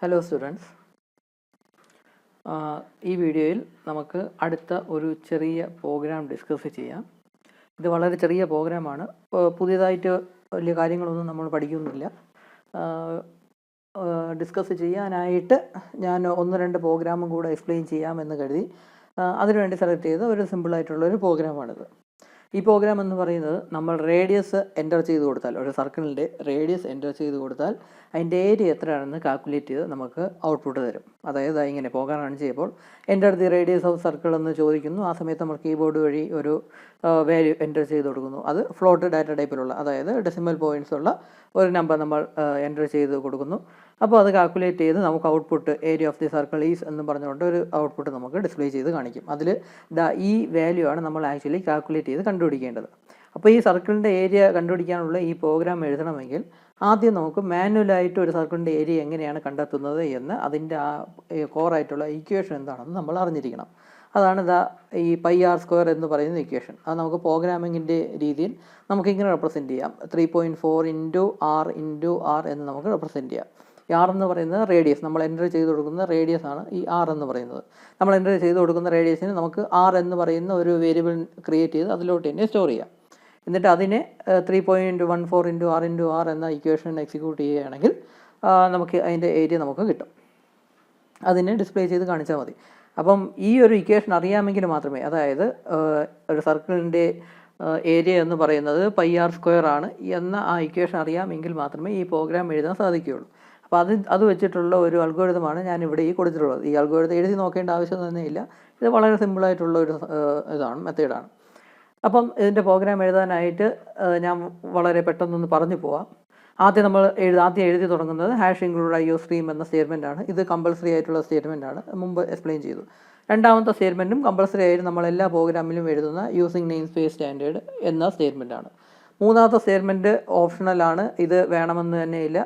Hello students, ഈ വീഡിയോയിൽ നമുക്ക് അടുത്ത ഒരു ചെറിയ പ്രോഗ്രാം ഡിസ്കസ് ചെയ്യാം. ഇത് വളരെ ചെറിയ പ്രോഗ്രാമാണ്. പുതിയതായിട്ട് വലിയ കാര്യങ്ങളൊന്നും നമ്മൾ പഠിക്കുന്നില്ല. ഡിസ്കസ് ചെയ്യാനായിട്ട് ഞാൻ ഒന്ന് രണ്ട് പ്രോഗ്രാമും കൂടെ എക്സ്പ്ലെയിൻ ചെയ്യാമെന്ന് കരുതി അതിനുവേണ്ടി സെലക്ട് ചെയ്ത ഒരു സിമ്പിളായിട്ടുള്ളൊരു പ്രോഗ്രാമാണിത്. ഈ പ്രോഗ്രാം എന്ന് പറയുന്നത്, നമ്മൾ റേഡിയസ് എൻ്റർ ചെയ്ത് കൊടുത്താൽ, ഒരു സർക്കിളിൻ്റെ റേഡിയസ് എൻ്റർ ചെയ്ത് കൊടുത്താൽ അതിൻ്റെ ഏരിയ എത്രയാണെന്ന് കാൽക്കുലേറ്റ് ചെയ്ത് നമുക്ക് ഔട്ട്പുട്ട് തരും. അതായത് ഇങ്ങനെ പ്രോഗ്രാം റൺ ചെയ്യുമ്പോൾ enter the radius of circle എന്ന് ചോദിക്കുന്നു. ആ സമയത്ത് നമ്മൾ കീബോർഡ് വഴി ഒരു വാല്യൂ എൻ്റർ ചെയ്ത് കൊടുക്കുന്നു. അത് ഫ്ലോട്ട് ഡാറ്റ ടൈപ്പിലുള്ള, അതായത് ഡെസിമൽ പോയിൻറ്റ്സ് ഉള്ള ഒരു നമ്പർ നമ്മൾ എൻ്റർ ചെയ്ത് കൊടുക്കുന്നു. അപ്പോൾ അത് കാൽക്കുലേറ്റ് ചെയ്ത് നമുക്ക് output area of the circle is എന്ന് പറഞ്ഞുകൊണ്ട് ഒരു ഔട്ട്പുട്ട് നമുക്ക് ഡിസ്പ്ലേ ചെയ്ത് കാണിക്കും. അതിൽ ഈ വാല്യൂ ആണ് നമ്മൾ ആക്ച്വലി കാൽക്കുലേറ്റ് ചെയ്ത് കണ്ടുപിടിക്കേണ്ടത്. അപ്പോൾ ഈ സർക്കിളിൻ്റെ ഏരിയ കണ്ടുപിടിക്കാനുള്ള ഈ പ്രോഗ്രാം എഴുതണമെങ്കിൽ ആദ്യം നമുക്ക് മാനുവലായിട്ട് ഒരു സർക്കിളിൻ്റെ ഏരിയ എങ്ങനെയാണ് കണ്ടെത്തുന്നത് എന്ന് അതിൻ്റെ ആ കോറായിട്ടുള്ള ഇക്വേഷൻ എന്താണെന്ന് നമ്മൾ അറിഞ്ഞിരിക്കണം. അതാണ് ഈ πr² എന്ന് പറയുന്ന ഇക്വേഷൻ. അത് നമുക്ക് പ്രോഗ്രാമിങ്ങിൻ്റെ രീതിയിൽ നമുക്കിങ്ങനെ റെപ്രസെൻറ്റ് ചെയ്യാം. 3.4 × r × r എന്ന് നമുക്ക് റെപ്രസെൻറ്റ് ചെയ്യാം. ഈ r എന്ന് പറയുന്നത് റേഡിയസ്, നമ്മൾ എൻ്റർ ചെയ്ത് കൊടുക്കുന്ന റേഡിയസ് ആണ് ഈ r എന്ന് പറയുന്നത്. നമ്മൾ എൻ്റർ ചെയ്ത് കൊടുക്കുന്ന റേഡിയസിന് നമുക്ക് r എന്ന് പറയുന്ന ഒരു വേരിയബിൾ ക്രിയേറ്റ് ചെയ്ത് അതിലോട്ട് തന്നെ സ്റ്റോർ ചെയ്യാം. എന്നിട്ട് അതിനെ 3.14 × r × r എന്ന ഇക്വേഷൻ എക്സിക്യൂട്ട് ചെയ്യുകയാണെങ്കിൽ നമുക്ക് അതിൻ്റെ ഏരിയ നമുക്ക് കിട്ടും. അതിനെ ഡിസ്പ്ലേ ചെയ്ത് കാണിച്ചാൽ മതി. അപ്പം ഈ ഒരു ഇക്വേഷൻ അറിയാമെങ്കിൽ മാത്രമേ, അതായത് ഒരു സർക്കിളിൻ്റെ ഏരിയ എന്ന് പറയുന്നത് πr² ആണ് എന്ന ആ ഇക്വേഷൻ അറിയാമെങ്കിൽ മാത്രമേ ഈ പ്രോഗ്രാം എഴുതാൻ സാധിക്കുകയുള്ളൂ. അപ്പോൾ അത് വെച്ചിട്ടുള്ള ഒരു അൽഗോരിതമാണ് ഞാനിവിടെ ഈ കൊടുത്തിട്ടുള്ളത്. ഈ അൽഗോരിതം എഴുതി നോക്കേണ്ട ആവശ്യം തന്നെയില്ല. ഇത് വളരെ സിമ്പിളായിട്ടുള്ള ഒരു മെത്തേഡാണ്. അപ്പം ഇതിൻ്റെ പ്രോഗ്രാം എഴുതാനായിട്ട് ഞാൻ വളരെ പെട്ടെന്നൊന്ന് പറഞ്ഞു പോവാം. ആദ്യം എഴുതി തുടങ്ങുന്നത് #include IOStream എന്ന സ്റ്റേറ്റ്മെൻറ്റാണ്. ഇത് കമ്പൽസറി ആയിട്ടുള്ള സ്റ്റേറ്റ്മെൻറ്റാണ്, മുമ്പ് എക്സ്പ്ലെയിൻ ചെയ്തു. രണ്ടാമത്തെ സ്റ്റേറ്റ്മെൻറ്റും കമ്പൽസറി ആയിട്ട് നമ്മൾ എല്ലാ പ്രോഗ്രാമിലും എഴുതുന്ന യൂസിങ് നെയിം സ്പേസ് സ്റ്റാൻഡേർഡ് എന്ന സ്റ്റേറ്റ്മെൻറ്റാണ്. മൂന്നാമത്തെ സ്റ്റേറ്റ്മെൻറ്റ് ഓപ്ഷണലാണ്, ഇത് വേണമെന്ന് തന്നെയില്ല.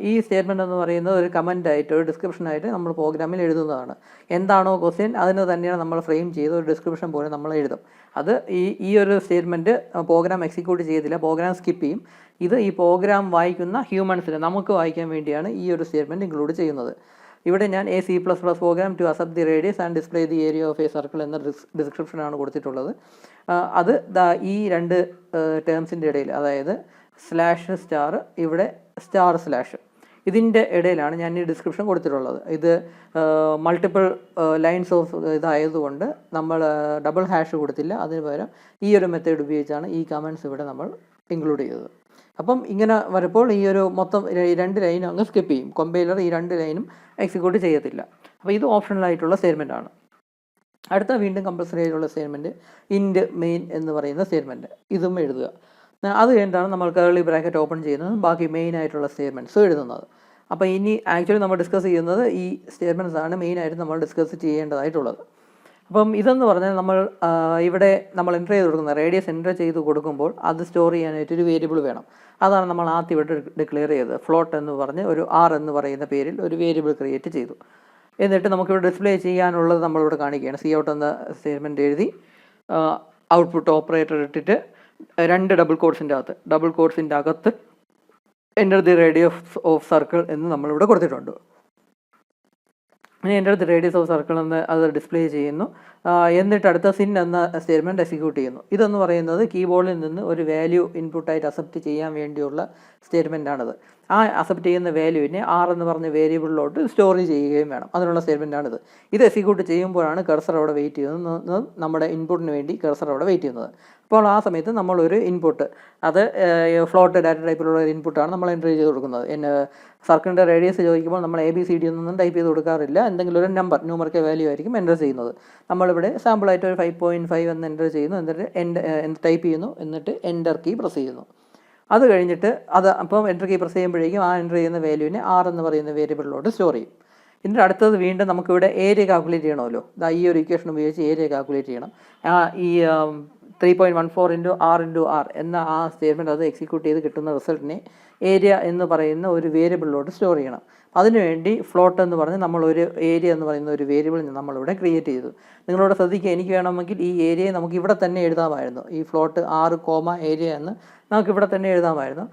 ഈ സ്റ്റേറ്റ്മെൻറ്റ് എന്ന് പറയുന്നത് ഒരു കമൻ്റായിട്ട്, ഒരു ഡിസ്ക്രിപ്ഷനായിട്ട് നമ്മൾ പ്രോഗ്രാമിൽ എഴുതുന്നതാണ്. എന്താണോ ക്വസ്റ്റ്യൻ അതിന് തന്നെയാണ് നമ്മൾ ഫ്രെയിം ചെയ്ത് ഒരു ഡിസ്ക്രിപ്ഷൻ പോലെ നമ്മൾ എഴുതും. അത് ഈ ഒരു സ്റ്റേറ്റ്മെൻറ്റ് പ്രോഗ്രാം എക്സിക്യൂട്ട് ചെയ്തില്ല, പ്രോഗ്രാം സ്കിപ്പ് ചെയ്യും. ഇത് ഈ പ്രോഗ്രാം വായിക്കുന്ന ഹ്യൂമൻസിന്, നമുക്ക് വായിക്കാൻ വേണ്ടിയാണ് ഈ ഒരു സ്റ്റേറ്റ്മെൻറ്റ് ഇൻക്ലൂഡ് ചെയ്യുന്നത്. ഇവിടെ ഞാൻ C++ program to accept the radius and display the area of a circle എന്ന ഡിസ്ക്രിപ്ഷനാണ് കൊടുത്തിട്ടുള്ളത്. അത് ഈ രണ്ട് ടേംസിൻ്റെ ഇടയിൽ, അതായത് /*, ഇവിടെ */ ഇതിൻ്റെ ഇടയിലാണ് ഞാൻ ഈ ഡിസ്ക്രിപ്ഷൻ കൊടുത്തിട്ടുള്ളത്. ഇത് മൾട്ടിപ്പിൾ ലൈൻസ് ഓഫ് ഇതായതുകൊണ്ട് നമ്മൾ ഡബിൾ ഹാഷ് കൊടുത്തില്ല. അതിന് പകരം ഈ ഒരു മെത്തേഡ് ഉപയോഗിച്ചാണ് ഈ കമൻറ്റ്സ് ഇവിടെ നമ്മൾ ഇൻക്ലൂഡ് ചെയ്തത്. അപ്പം ഇങ്ങനെ വരുമ്പോൾ ഈ ഒരു മൊത്തം 2 ലൈനും അങ്ങ് സ്കിപ്പ് ചെയ്യും. കമ്പൈലർ ഈ 2 ലൈനും എക്സിക്യൂട്ട് ചെയ്യത്തില്ല. അപ്പോൾ ഇത് ഓപ്ഷണലായിട്ടുള്ള സ്റ്റേറ്റ്മെൻറ്റാണ്. അടുത്ത വീണ്ടും കമ്പൽസറി ആയിട്ടുള്ള സ്റ്റേറ്റ്മെൻറ്റ് int main എന്ന് പറയുന്ന സ്റ്റേറ്റ്മെൻറ്റ്, ഇതും എഴുതുക. അത് കഴിഞ്ഞിട്ടാണ് നമ്മൾ കേർലി ബ്രാക്കറ്റ് ഓപ്പൺ ചെയ്യുന്നത്, ബാക്കി മെയിൻ ആയിട്ടുള്ള സ്റ്റേറ്റ്മെൻറ്റ്സും എഴുതുന്നത്. അപ്പോൾ ഇനി ആക്ച്വലി നമ്മൾ ഡിസ്കസ് ചെയ്യുന്നത് ഈ സ്റ്റേറ്റ്മെൻറ്റ്സ് ആണ് മെയിനായിട്ട് നമ്മൾ ഡിസ്കസ് ചെയ്യേണ്ടതായിട്ടുള്ളത്. അപ്പം ഇതെന്ന് പറഞ്ഞാൽ ഇവിടെ നമ്മൾ എൻ്റർ ചെയ്ത് കൊടുക്കുന്ന റേഡിയസ് എൻ്റർ ചെയ്ത് കൊടുക്കുമ്പോൾ അത് സ്റ്റോർ ചെയ്യാനായിട്ട് ഒരു വേരിയബിൾ വേണം. അതാണ് നമ്മൾ ആദ്യം ഇവിടെ ഡിക്ലെയർ ചെയ്തത്. ഫ്ലോട്ട് എന്ന് പറഞ്ഞ് ഒരു r എന്ന് പറയുന്ന പേരിൽ ഒരു വേരിയബിൾ ക്രിയേറ്റ് ചെയ്തു. എന്നിട്ട് നമുക്കിവിടെ ഡിസ്പ്ലേ ചെയ്യാനുള്ളത് നമ്മളിവിടെ കാണിക്കുകയാണ്. cout എന്ന സ്റ്റേറ്റ്മെൻറ്റ് എഴുതി ഔട്ട്പുട്ട് ഓപ്പറേറ്റർ ഇട്ടിട്ട് 2 ഡബിൾ കോഡ്സിൻ്റെ അകത്ത് enter the radius of circle എന്ന് നമ്മളിവിടെ കൊടുത്തിട്ടുണ്ട്. ഇനി enter the radius of circle എന്ന് അത് ഡിസ്പ്ലേ ചെയ്യുന്നു. എന്നിട്ട് അടുത്ത സിൻ എന്ന സ്റ്റേറ്റ്മെൻറ്റ് എക്സിക്യൂട്ട് ചെയ്യുന്നു. ഇതെന്ന് പറയുന്നത് കീബോർഡിൽ നിന്ന് ഒരു വാല്യൂ ഇൻപുട്ടായിട്ട് അക്സെപ്റ്റ് ചെയ്യാൻ വേണ്ടിയുള്ള സ്റ്റേറ്റ്മെൻറ്റാണിത്. ആ അക്സെപ്റ്റ് ചെയ്യുന്ന വാല്യൂവിനെ r എന്ന് പറഞ്ഞ വേരിയബിളിലോട്ട് സ്റ്റോർ ചെയ്യുകയും വേണം. അതിനുള്ള സ്റ്റേറ്റ്മെൻറ്റാണിത്. ഇത് എക്സിക്യൂട്ട് ചെയ്യുമ്പോഴാണ് കർസർ അവിടെ വെയിറ്റ് ചെയ്യുന്നത്, നമ്മുടെ ഇൻപുട്ടിന് വേണ്ടി കർസർ അവിടെ വെയിറ്റ് ചെയ്യുന്നത്. അപ്പോൾ ആ സമയത്ത് നമ്മളൊരു ഇൻപുട്ട്, അത് ഫ്ലോട്ട് ഡാറ്റ ടൈപ്പിലുള്ള ഒരു ഇൻപുട്ടാണ് നമ്മൾ എൻ്റർ ചെയ്ത് കൊടുക്കുന്നത്. സർക്കിളിൻ്റെ റേഡിയസ് ചോദിക്കുമ്പോൾ നമ്മൾ ABCD ഒന്നും ടൈപ്പ് ചെയ്ത് കൊടുക്കാറില്ല. എന്തെങ്കിലും ഒരു ന്യൂമറിക്കൽ വാല്യൂ ആയിരിക്കും എൻ്റർ ചെയ്യുന്നത്. നമ്മളിവിടെ സാമ്പിളായിട്ട് ഒരു 5.5 എന്ന് എൻ്റർ ചെയ്യുന്നു. എന്നിട്ട് ടൈപ്പ് ചെയ്യുന്നു. എന്നിട്ട് എൻ്റർ കീ പ്രസ് ചെയ്യുന്നു. അത് കഴിഞ്ഞിട്ട് അപ്പം എൻ്റർ കീ പ്രസ് ചെയ്യുമ്പോഴേക്കും ആ എൻ്റർ ചെയ്യുന്ന വാല്യൂവിനെ r എന്ന് പറയുന്ന വേരിയബിളിലോട്ട് സ്റ്റോർ ചെയ്യും. എന്നിട്ട് അടുത്തത് വീണ്ടും നമുക്കിവിടെ ഏരിയ കാൽക്കുലേറ്റ് ചെയ്യണമല്ലോ. ഈ ഒരു ഇക്വേഷൻ ഉപയോഗിച്ച് ഏരിയ കാൽക്കുലേറ്റ് ചെയ്യണം. ഈ 3.14 × r × r എന്ന ആ സ്റ്റേറ്റ്മെൻറ്റ് അത് എക്സിക്യൂട്ട് ചെയ്ത് കിട്ടുന്ന റിസൾട്ടിനെ ഏരിയ എന്ന് പറയുന്ന ഒരു വേരിയബിളിലോട്ട് സ്റ്റോർ ചെയ്യണം. അതിനുവേണ്ടി ഫ്ലോട്ട് എന്ന് പറഞ്ഞ് നമ്മളൊരു ഏരിയ എന്ന് പറയുന്ന ഒരു വേരിയബിൾ നമ്മളിവിടെ ക്രിയേറ്റ് ചെയ്തു. നിങ്ങളോട് ശ്രദ്ധിക്കുക, എനിക്ക് വേണമെങ്കിൽ ഈ ഏരിയയെ നമുക്ക് ഇവിടെ തന്നെ എഴുതാമായിരുന്നു. ഈ ഫ്ലോട്ട് r, ഏരിയ എന്ന് നമുക്കിവിടെ തന്നെ എഴുതാമായിരുന്നു.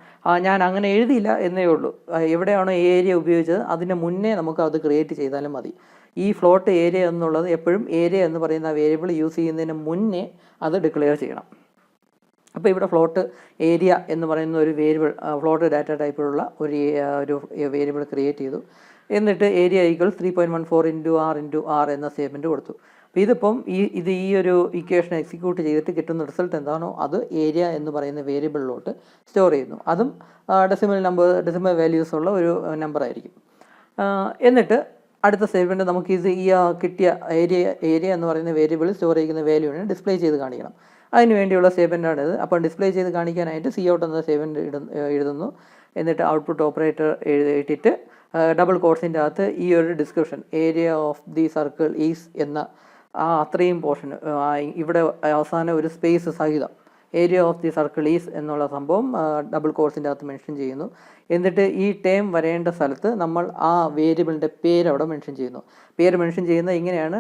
ഞാൻ അങ്ങനെ എഴുതിയില്ല എന്നേ ഉള്ളൂ. എവിടെയാണോ ഏരിയ ഉപയോഗിച്ചത് അതിന് മുന്നേ നമുക്ക് അത് ക്രിയേറ്റ് ചെയ്താലും മതി. ഈ ഫ്ലോട്ട് ഏരിയ എന്നുള്ളത് എപ്പോഴും ഏരിയ എന്ന് പറയുന്ന വേരിയബിൾ യൂസ് ചെയ്യുന്നതിന് മുന്നേ അത് ഡിക്ലെയർ ചെയ്യണം. അപ്പോൾ ഇവിടെ ഫ്ലോട്ട് ഏരിയ എന്ന് പറയുന്ന ഒരു വേരിയബിൾ, ഫ്ലോട്ട് ഡാറ്റ ടൈപ്പിലുള്ള ഒരു വേരിയബിൾ ക്രിയേറ്റ് ചെയ്തു. എന്നിട്ട് ഏരിയ ഈക്വൽസ് 3.14 × r എന്ന സ്റ്റേറ്റ്മെൻറ്റ് കൊടുത്തു. അപ്പോൾ ഇതിപ്പം ഈ ഒരു ഇക്വേഷൻ എക്സിക്യൂട്ട് ചെയ്തിട്ട് കിട്ടുന്ന റിസൾട്ട് എന്താണോ അത് ഏരിയ എന്ന് പറയുന്ന വേരിയബിളിലോട്ട് സ്റ്റോർ ചെയ്യുന്നു. അതും ഡെസിമൽ വാല്യൂസ് ഉള്ള ഒരു നമ്പർ ആയിരിക്കും. എന്നിട്ട് അടുത്ത സ്റ്റേറ്റ്മെൻറ്റ് നമുക്ക് ഈ കിട്ടിയ ഏരിയ എന്ന് പറയുന്ന വേരിയബിളിൽ സ്റ്റോർ ചെയ്യുന്ന വാല്യൂവിനെ ഡിസ്പ്ലേ ചെയ്ത് കാണിക്കണം. അതിന് വേണ്ടിയുള്ള സ്റ്റേറ്റ്മെൻറ്റാണിത്. അപ്പോൾ ഡിസ്പ്ലേ ചെയ്ത് കാണിക്കാനായിട്ട് COUT എന്ന സ്റ്റേറ്റ്മെൻറ്റ് എഴുതുന്നു. എന്നിട്ട് ഔട്ട്പുട്ട് ഓപ്പറേറ്റർ എഴുതിയിട്ട് ഡബിൾ കോട്ട്സിൻ്റെ അകത്ത് ഈ ഒരു description area of the circle is എന്ന അത്രയും പോർഷൻ ഇവിടെ അവസാനം ഒരു സ്പേസ് സഹിതം area of the circle is എന്നുള്ള സംഭവം ഡബിൾ കോട്ട്സിൻ്റെ അകത്ത് മെൻഷൻ ചെയ്യുന്നു. എന്നിട്ട് ഈ ടേം വരേണ്ട സ്ഥലത്ത് നമ്മൾ ആ വേരിയബിളിൻ്റെ പേര് അവിടെ മെൻഷൻ ചെയ്യുന്നു. പേര് മെൻഷൻ ചെയ്യുന്നത് ഇങ്ങനെയാണ്.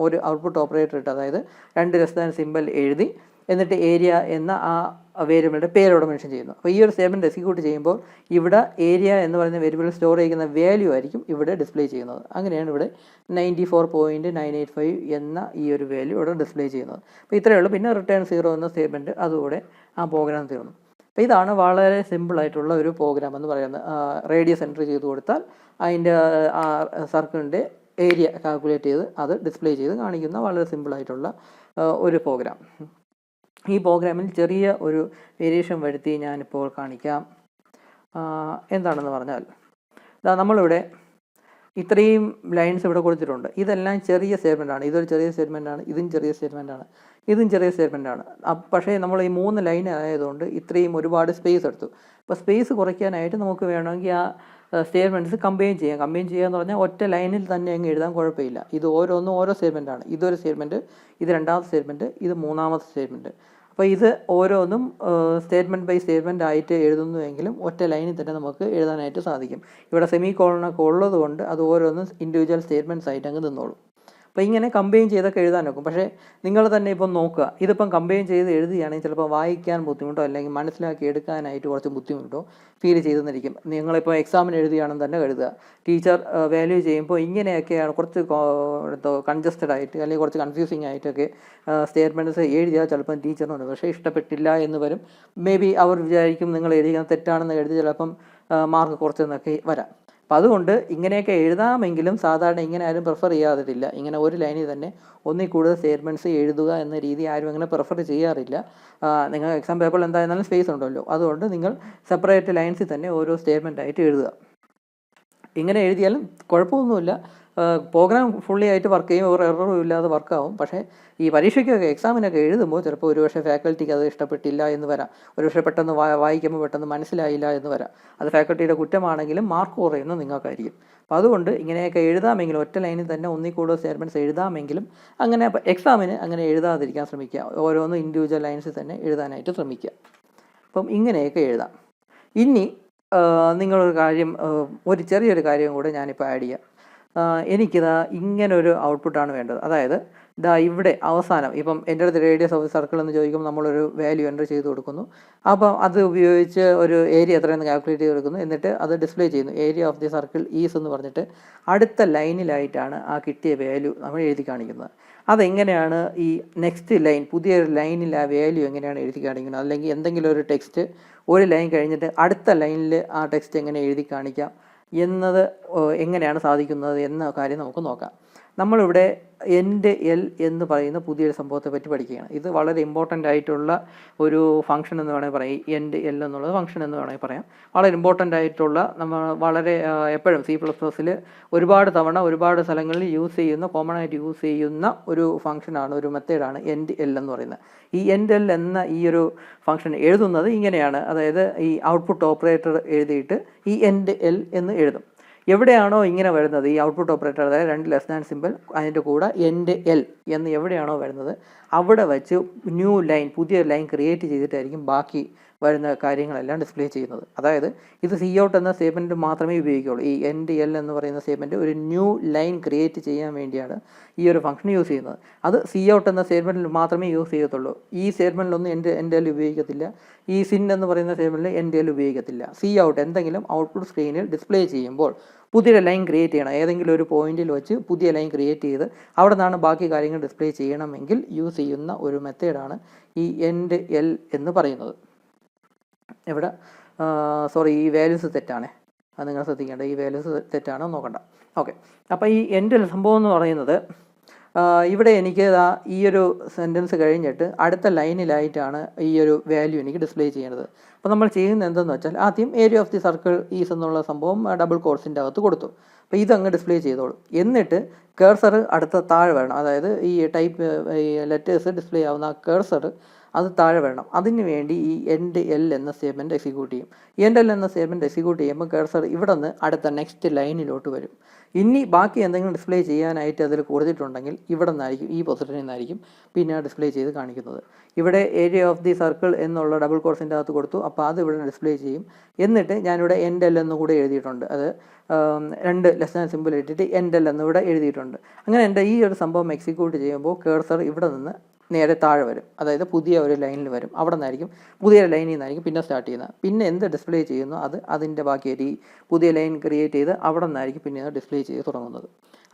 ഒരു ഔട്ട്പുട്ട് ഓപ്പറേറ്റർ ഇട്ട്, അതായത് 2 സിമ്പൽ എഴുതി എന്നിട്ട് ഏരിയ എന്ന ആ വേരിയബിളിൻ്റെ പേരവിടെ മെൻഷൻ ചെയ്യുന്നു. അപ്പോൾ ഈ ഒരു സ്റ്റേറ്റ്മെൻറ്റ് എക്സിക്യൂട്ട് ചെയ്യുമ്പോൾ ഇവിടെ ഏരിയ എന്ന് പറയുന്ന വേരിയബിൾ സ്റ്റോർ ചെയ്യുന്ന വാല്യൂ ആയിരിക്കും ഇവിടെ ഡിസ്പ്ലേ ചെയ്യുന്നത്. അങ്ങനെയാണ് ഇവിടെ 94.985 എന്ന ഈ ഒരു വാല്യൂ ഇവിടെ ഡിസ്പ്ലേ ചെയ്യുന്നത്. അപ്പോൾ ഇത്രയേ ഉള്ളൂ. പിന്നെ റിട്ടേൺ 0 എന്ന സ്റ്റേറ്റ്മെൻറ്റ് അതുകൂടെ ആ പ്രോഗ്രാം തീർന്നു. അപ്പോൾ ഇതാണ് വളരെ സിമ്പിളായിട്ടുള്ള ഒരു പ്രോഗ്രാം എന്ന് പറയുന്നത്. റേഡിയസ് എൻട്രി ചെയ്ത് കൊടുത്താൽ അതിൻ്റെ സർക്കിളിൻ്റെ ഏരിയ കാൽക്കുലേറ്റ് ചെയ്ത് അത് ഡിസ്പ്ലേ ചെയ്ത് കാണിക്കുന്ന വളരെ സിമ്പിളായിട്ടുള്ള ഒരു പ്രോഗ്രാം. ഈ പ്രോഗ്രാമിൽ ചെറിയ ഒരു വേരിയേഷൻ വരുത്തി ഞാനിപ്പോൾ കാണിക്കാം. എന്താണെന്ന് പറഞ്ഞാൽ നമ്മളിവിടെ ഇത്രയും ലൈൻസ് ഇവിടെ കൊടുത്തിട്ടുണ്ട്. ഇതെല്ലാം ചെറിയ സ്റ്റേറ്റ്മെൻറ്റാണ്. ഇതൊരു ചെറിയ സ്റ്റേറ്റ്മെൻറ്റാണ്, ഇതും ചെറിയ സ്റ്റേറ്റ്മെൻറ്റാണ്, ഇതും ചെറിയ സ്റ്റേറ്റ്മെൻറ്റാണ്. പക്ഷേ നമ്മൾ ഈ 3 ലൈൻ ആയതുകൊണ്ട് ഇത്രയും ഒരുപാട് സ്പേസ് എടുത്തു. അപ്പോൾ സ്പേസ് കുറയ്ക്കാനായിട്ട് നമുക്ക് വേണമെങ്കിൽ ആ സ്റ്റേറ്റ്മെൻറ്റ്സ് കമ്പൈൻ ചെയ്യുക എന്ന് പറഞ്ഞാൽ ഒറ്റ ലൈനിൽ തന്നെ അങ്ങ് എഴുതാൻ കുഴപ്പമില്ല. ഇത് ഓരോന്നും ഓരോ സ്റ്റേറ്റ്മെൻറ്റാണ്. ഇതൊരു സ്റ്റേറ്റ്മെൻറ്റ്, ഇത് രണ്ടാമത്തെ സ്റ്റേറ്റ്മെൻറ്റ്, ഇത് മൂന്നാമത്തെ സ്റ്റേറ്റ്മെൻറ്റ്. അപ്പോൾ ഇത് ഓരോന്നും സ്റ്റേറ്റ്മെൻറ്റ് ബൈ സ്റ്റേറ്റ്മെൻറ്റ് ആയിട്ട് എഴുതുന്നുവെങ്കിലും ഒറ്റ ലൈനിൽ തന്നെ നമുക്ക് എഴുതാനായിട്ട് സാധിക്കും. ഇവിടെ സെമി കോളനൊക്കെ ഉള്ളതുകൊണ്ട് അത് ഓരോന്നും ഇൻഡിവിജ്വൽ സ്റ്റേറ്റ്മെൻറ്റ്സ് ആയിട്ട് അങ്ങ് നിന്നോളും. അപ്പോൾ ഇങ്ങനെ കമ്പൈൻ ചെയ്തൊക്കെ എഴുതാൻ നോക്കും. പക്ഷേ നിങ്ങൾ തന്നെ ഇപ്പം നോക്കുക, ഇതിപ്പം കമ്പൈൻ ചെയ്ത് എഴുതുകയാണെങ്കിൽ ചിലപ്പോൾ വായിക്കാൻ ബുദ്ധിമുട്ടോ അല്ലെങ്കിൽ മനസ്സിലാക്കി എടുക്കാനായിട്ട് കുറച്ച് ബുദ്ധിമുട്ടോ ഫീൽ ചെയ്തെന്നിരിക്കും. നിങ്ങളിപ്പോൾ എക്സാമിന് എഴുതുകയാണെന്ന് തന്നെ കരുതുക. ടീച്ചർ വാല്യൂ ചെയ്യുമ്പോൾ ഇങ്ങനെയൊക്കെയാണ് കുറച്ച് കൺജസ്റ്റഡ് ആയിട്ട് അല്ലെങ്കിൽ കുറച്ച് കൺഫ്യൂസിങ് ആയിട്ടൊക്കെ സ്റ്റേറ്റ്മെൻറ്റ്സ് എഴുതിയാൽ ചിലപ്പം ടീച്ചറിനുണ്ട് പക്ഷേ ഇഷ്ടപ്പെട്ടില്ല എന്ന് വരും. മേ ബി അവർ വിചാരിക്കും നിങ്ങൾ എഴുതിക്കുന്നത് തെറ്റാണെന്ന് എഴുതി ചിലപ്പം മാർക്ക് കുറച്ചെന്നൊക്കെ വരാം. അപ്പോൾ അതുകൊണ്ട് ഇങ്ങനെയൊക്കെ എഴുതാമെങ്കിലും സാധാരണ ഇങ്ങനെ ആരും പ്രിഫർ ചെയ്യാറില്ല. ഇങ്ങനെ ഒരു ലൈനിൽ തന്നെ ഒന്നിൽ കൂടുതൽ സ്റ്റേറ്റ്മെൻറ്റ്സ് എഴുതുക എന്ന രീതി ആരും അങ്ങനെ പ്രിഫർ ചെയ്യാറില്ല. നിങ്ങൾ എക്സാം പേപ്പറിൽ എന്തായിരുന്നാലും സ്പേസ് ഉണ്ടല്ലോ, അതുകൊണ്ട് നിങ്ങൾ സെപ്പറേറ്റ് ലൈൻസിൽ തന്നെ ഓരോ സ്റ്റേറ്റ്മെൻ്റ് ആയിട്ട് എഴുതുക. ഇങ്ങനെ എഴുതിയാലും കുഴപ്പമൊന്നുമില്ല. പ്രോഗ്രാം ഫുള്ളി ആയിട്ട് വർക്ക് ചെയ്യും, ഒരു എററും ഇല്ലാതെ വർക്കാവും. പക്ഷേ ഈ പരീക്ഷയ്ക്കൊക്കെ എക്സാമിനൊക്കെ എഴുതുമ്പോൾ ചിലപ്പോൾ ഒരുപക്ഷെ ഫാക്കൽറ്റിക്ക് അത് ഇഷ്ടപ്പെട്ടില്ല എന്ന് വരാം. ഒരുപക്ഷെ പെട്ടെന്ന് വായിക്കുമ്പോൾ പെട്ടെന്ന് മനസ്സിലായില്ല എന്ന് വരാം. അത് ഫാക്കൽറ്റിയുടെ കുറ്റമാണെങ്കിലും മാർക്ക് കുറയുന്നത് നിങ്ങൾക്കായിരിക്കും. അപ്പോൾ അതുകൊണ്ട് ഇങ്ങനെയൊക്കെ എഴുതാമെങ്കിലും ഒറ്റ ലൈനിൽ തന്നെ ഒന്നിൽ കൂടുതൽ സ്റ്റേറ്റ്മെൻറ്റ്സ് എഴുതാമെങ്കിലും അങ്ങനെ എക്സാമിന് അങ്ങനെ എഴുതാതിരിക്കാൻ ശ്രമിക്കുക. ഓരോന്നും ഇൻഡിവിജ്വൽ ലൈൻസിൽ തന്നെ എഴുതാനായിട്ട് ശ്രമിക്കുക. അപ്പം ഇങ്ങനെയൊക്കെ എഴുതാം. ഇനി നിങ്ങളൊരു കാര്യം, ഒരു ചെറിയൊരു കാര്യം കൂടെ ഞാനിപ്പോൾ ആഡ് ചെയ്യാം. എനിക്കിതാ ഇങ്ങനൊരു ഔട്ട്പുട്ടാണ് വേണ്ടത്. അതായത് ഇവിടെ അവസാനം ഇപ്പം എൻ്റെ അടുത്ത് റേഡിയസ് ഓഫ് സർക്കിൾ എന്ന് ചോദിക്കുമ്പോൾ നമ്മളൊരു വാല്യൂ എൻ്റർ ചെയ്ത് കൊടുക്കുന്നു. അപ്പം അത് ഉപയോഗിച്ച് ഒരു ഏരിയ എത്രയെന്ന് കാൽക്കുലേറ്റ് ചെയ്ത് കൊടുക്കുന്നു. എന്നിട്ട് അത് ഡിസ്പ്ലേ ചെയ്യുന്നു. Area of the circle is എന്ന് പറഞ്ഞിട്ട് അടുത്ത ലൈനിലായിട്ടാണ് ആ കിട്ടിയ വാല്യൂ നമ്മൾ എഴുതി കാണിക്കുന്നത്. അതെങ്ങനെയാണ് ഈ നെക്സ്റ്റ് ലൈൻ, പുതിയൊരു ലൈനിൽ ആ വാല്യൂ എങ്ങനെയാണ് എഴുതി കാണിക്കുന്നത്, അല്ലെങ്കിൽ എന്തെങ്കിലും ഒരു ടെക്സ്റ്റ് ഒരു ലൈൻ കഴിഞ്ഞിട്ട് അടുത്ത ലൈനിൽ ആ ടെക്സ്റ്റ് എങ്ങനെ എഴുതി കാണിക്കാം എന്നത് എങ്ങനെയാണ് സാധിക്കുന്നത് എന്ന കാര്യം നമുക്ക് നോക്കാം. നമ്മളിവിടെ എൻഡ് എൽ എന്ന് പറയുന്ന പുതിയൊരു സംഭവത്തെ പറ്റി പഠിക്കുകയാണ്. ഇത് വളരെ ഇമ്പോർട്ടൻ്റ് ആയിട്ടുള്ള ഒരു ഫംഗ്ഷൻ എന്ന് വേണമെങ്കിൽ പറയാം. എൻഡ് എൽ എന്നുള്ളത് ഫംഗ്ഷൻ എന്ന് വേണമെങ്കിൽ പറയാം. വളരെ ഇമ്പോർട്ടൻ്റ് ആയിട്ടുള്ള, നമ്മൾ വളരെ എപ്പോഴും C++ൽ ഒരുപാട് തവണ ഒരുപാട് സ്ഥലങ്ങളിൽ യൂസ് ചെയ്യുന്ന, കോമൺ ആയിട്ട് യൂസ് ചെയ്യുന്ന ഒരു ഫംഗ്ഷനാണ്, ഒരു മെത്തേഡാണ് എൻഡ് എൽ എന്ന് പറയുന്നത്. ഈ എൻഡ് എൽ എന്ന ഈ ഒരു ഫംഗ്ഷൻ എഴുതുന്നത് ഇങ്ങനെയാണ്. അതായത് ഈ ഔട്ട്പുട്ട് ഓപ്പറേറ്റർ എഴുതിയിട്ട് ഈ എൻഡ് എൽ എന്ന് എഴുതും. എവിടെയാണോ ഇങ്ങനെ വരുന്നത് ഈ ഔട്ട്പുട്ട് ഓപ്പറേറ്റർ, അതായത് 2 സിമ്പൽ അതിൻ്റെ കൂടെ എൻഡ് എൽ എന്ന് എവിടെയാണോ വരുന്നത് അവിടെ വെച്ച് ന്യൂ ലൈൻ, പുതിയ ലൈൻ ക്രിയേറ്റ് ചെയ്തിട്ടായിരിക്കും ബാക്കി വരുന്ന കാര്യങ്ങളെല്ലാം ഡിസ്പ്ലേ ചെയ്യുന്നത്. അതായത് ഇത് സി ഔട്ട് എന്ന സ്റ്റേറ്റ്മെൻറ്റ് മാത്രമേ ഉപയോഗിക്കുകയുള്ളൂ. ഈ എൻഡ് എൽ എന്ന് പറയുന്ന സ്റ്റേറ്റ്മെൻറ്റ് ഒരു ന്യൂ ലൈൻ ക്രിയേറ്റ് ചെയ്യാൻ വേണ്ടിയാണ് ഈ ഒരു ഫംഗ്ഷൻ യൂസ് ചെയ്യുന്നത്. അത് സി ഔട്ട് എന്ന സ്റ്റേറ്റ്മെൻറ്റിൽ മാത്രമേ യൂസ് ചെയ്യത്തുള്ളൂ. ഈ സ്റ്റേറ്റ്മെൻറ്റിലൊന്നും എൻഡ് എൽ ഉപയോഗിക്കത്തില്ല. ഈ സിൻ എന്ന് പറയുന്ന സ്റ്റേറ്റ്മെൻറ്റിൽ എൻഡ് എൽ ഉപയോഗിക്കത്തില്ല. സി ഔട്ട് എന്തെങ്കിലും ഔട്ട്പുട്ട് സ്ക്രീനിൽ ഡിസ്പ്ലേ ചെയ്യുമ്പോൾ പുതിയൊരു ലൈൻ ക്രിയേറ്റ് ചെയ്യണം. ഏതെങ്കിലും ഒരു പോയിന്റിൽ വെച്ച് പുതിയ ലൈൻ ക്രിയേറ്റ് ചെയ്ത് അവിടെ നിന്നാണ് ബാക്കി കാര്യങ്ങൾ ഡിസ്പ്ലേ ചെയ്യണമെങ്കിൽ യൂസ് ചെയ്യുന്ന ഒരു മെത്തേഡാണ് ഈ എൻഡ് എൽ എന്ന് പറയുന്നത്. ഇവിടെ ഈ വാല്യൂസ് തെറ്റാണ്, അത് നിങ്ങൾ ശ്രദ്ധിക്കേണ്ട. ഈ വാല്യൂസ് തെറ്റാണോ നോക്കണ്ട. ഓക്കെ, അപ്പോൾ ഈ എൻഡ് സംഭവം എന്ന് പറയുന്നത് ഇവിടെ എനിക്ക് ഈ ഒരു സെൻറ്റൻസ് കഴിഞ്ഞിട്ട് അടുത്ത ലൈനിലായിട്ടാണ് ഈ ഒരു വാല്യൂ എനിക്ക് ഡിസ്പ്ലേ ചെയ്യേണ്ടത്. അപ്പോൾ നമ്മൾ ചെയ്യുന്നത് എന്തെന്ന് വെച്ചാൽ ആദ്യം area of the circle is എന്നുള്ള സംഭവം ഡബിൾ കോട്സിൻ്റെ അകത്ത് കൊടുത്തു. അപ്പോൾ ഇതങ്ങ് ഡിസ്പ്ലേ ചെയ്തോളൂ. എന്നിട്ട് കേഴ്സർ അടുത്ത താഴെ വരണം. അതായത് ഈ ടൈപ്പ് ഈ ലെറ്റേഴ്സ് ഡിസ്പ്ലേ ആവുന്ന ആ കേഴ്സർ അത് താഴെ വരണം. അതിന് വേണ്ടി ഈ എൻഡ് എൽ എന്ന സ്റ്റേറ്റ്മെൻറ്റ് എക്സിക്യൂട്ട് ചെയ്യും. എൻഡ് എൽ എന്ന സ്റ്റേറ്റ്മെൻറ്റ് എക്സിക്യൂട്ട് ചെയ്യുമ്പോൾ കേഴ്സർ ഇവിടെ നിന്ന് അടുത്ത നെക്സ്റ്റ് ലൈനിലോട്ട് വരും. ഇനി ബാക്കി എന്തെങ്കിലും ഡിസ്പ്ലേ ചെയ്യാനായിട്ട് അതിൽ കൊടുത്തിട്ടുണ്ടെങ്കിൽ ഇവിടെ നിന്നായിരിക്കും, ഈ പൊസിഷനിൽ നിന്നായിരിക്കും പിന്നെ ഡിസ്പ്ലേ ചെയ്ത് കാണിക്കുന്നത്. ഇവിടെ ഏരിയ ഓഫ് ദി സർക്കിൾ എന്നുള്ള ഡബിൾ കോട്സിൻ്റെ അകത്ത് കൊടുത്തു. അപ്പോൾ അത് ഇവിടെ ഡിസ്പ്ലേ ചെയ്യും. എന്നിട്ട് ഞാനിവിടെ എൻഡ് എൽ എന്ന് കൂടെ എഴുതിയിട്ടുണ്ട്. അത് 2 ലെസ് ദാൻ സിമ്പിൾ ഇട്ടിട്ട് എൻഡ് എൽ എന്നിവിടെ എഴുതിയിട്ടുണ്ട്. അങ്ങനെ എൻ്റെ ഈ ഒരു സംഭവം എക്സിക്യൂട്ട് ചെയ്യുമ്പോൾ കേഴ്സർ ഇവിടെ നിന്ന് നേരെ താഴെ വരും. അതായത് പുതിയ ഒരു ലൈനിൽ വരും. അവിടെ നിന്നായിരിക്കും, പുതിയ ലൈനിൽ നിന്നായിരിക്കും പിന്നെ സ്റ്റാർട്ട് ചെയ്യുന്നത്. പിന്നെ എന്ത് ഡിസ്പ്ലേ ചെയ്യുന്നു അത് അതിൻ്റെ ബാക്കിയായിട്ട് ഈ പുതിയ ലൈൻ ക്രിയേറ്റ് ചെയ്ത് അവിടെ നിന്നായിരിക്കും പിന്നെ ഡിസ്പ്ലേ ചെയ്ത് തുടങ്ങുന്നത്.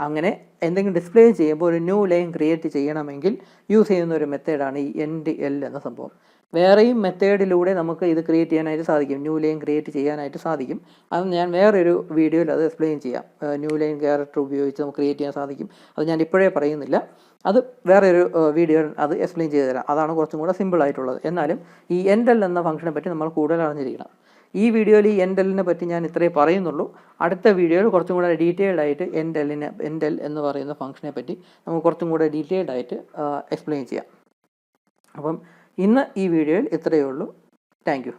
അങ്ങനെ എന്തെങ്കിലും ഡിസ്പ്ലേ ചെയ്യുമ്പോൾ ഒരു ന്യൂ ലൈൻ ക്രിയേറ്റ് ചെയ്യണമെങ്കിൽ യൂസ് ചെയ്യുന്ന ഒരു മെത്തേഡാണ് ഈ എൻഡ് എൽ എന്ന സംഭവം. വേറെയും മെത്തേഡിലൂടെ നമുക്ക് ഇത് ക്രിയേറ്റ് ചെയ്യാനായിട്ട് സാധിക്കും, ന്യൂ ലൈൻ ക്രിയേറ്റ് ചെയ്യാനായിട്ട് സാധിക്കും. അത് ഞാൻ വേറൊരു വീഡിയോയിൽ അത് എക്സ്പ്ലെയിൻ ചെയ്യാം. ന്യൂ ലൈൻ ക്യാരക്ടർ ഉപയോഗിച്ച് നമുക്ക് ക്രിയേറ്റ് ചെയ്യാൻ സാധിക്കും. അത് ഞാൻ ഇപ്പോഴേ പറയുന്നില്ല, അത് വേറൊരു വീഡിയോയിൽ അത് എക്സ്പ്ലെയിൻ ചെയ്ത് തരാം. അതാണ് കുറച്ചും കൂടെ സിമ്പിൾ ആയിട്ടുള്ളത്. എന്നാലും ഈ എൻഡ് എൽ എന്ന ഫംഗ്ഷനെ പറ്റി നമ്മൾ കൂടുതൽ അറിഞ്ഞിരിക്കണം. ഈ വീഡിയോയിൽ ഈ എൻഡ് എല്ലിനെ പറ്റി ഞാൻ ഇത്രേ പറയുന്നുള്ളൂ. അടുത്ത വീഡിയോയിൽ കുറച്ചും കൂടെ ഡീറ്റെയിൽഡ് ആയിട്ട് എൻഡ് എൽ എന്ന് പറയുന്ന ഫംഗ്ഷനെ പറ്റി നമുക്ക് കുറച്ചും കൂടെ ഡീറ്റെയിൽഡ് ആയിട്ട് എക്സ്പ്ലെയിൻ ചെയ്യാം. അപ്പം ഇന്ന് ഈ വീഡിയോയിൽ ഇത്രയേ ഉള്ളൂ. Thank you.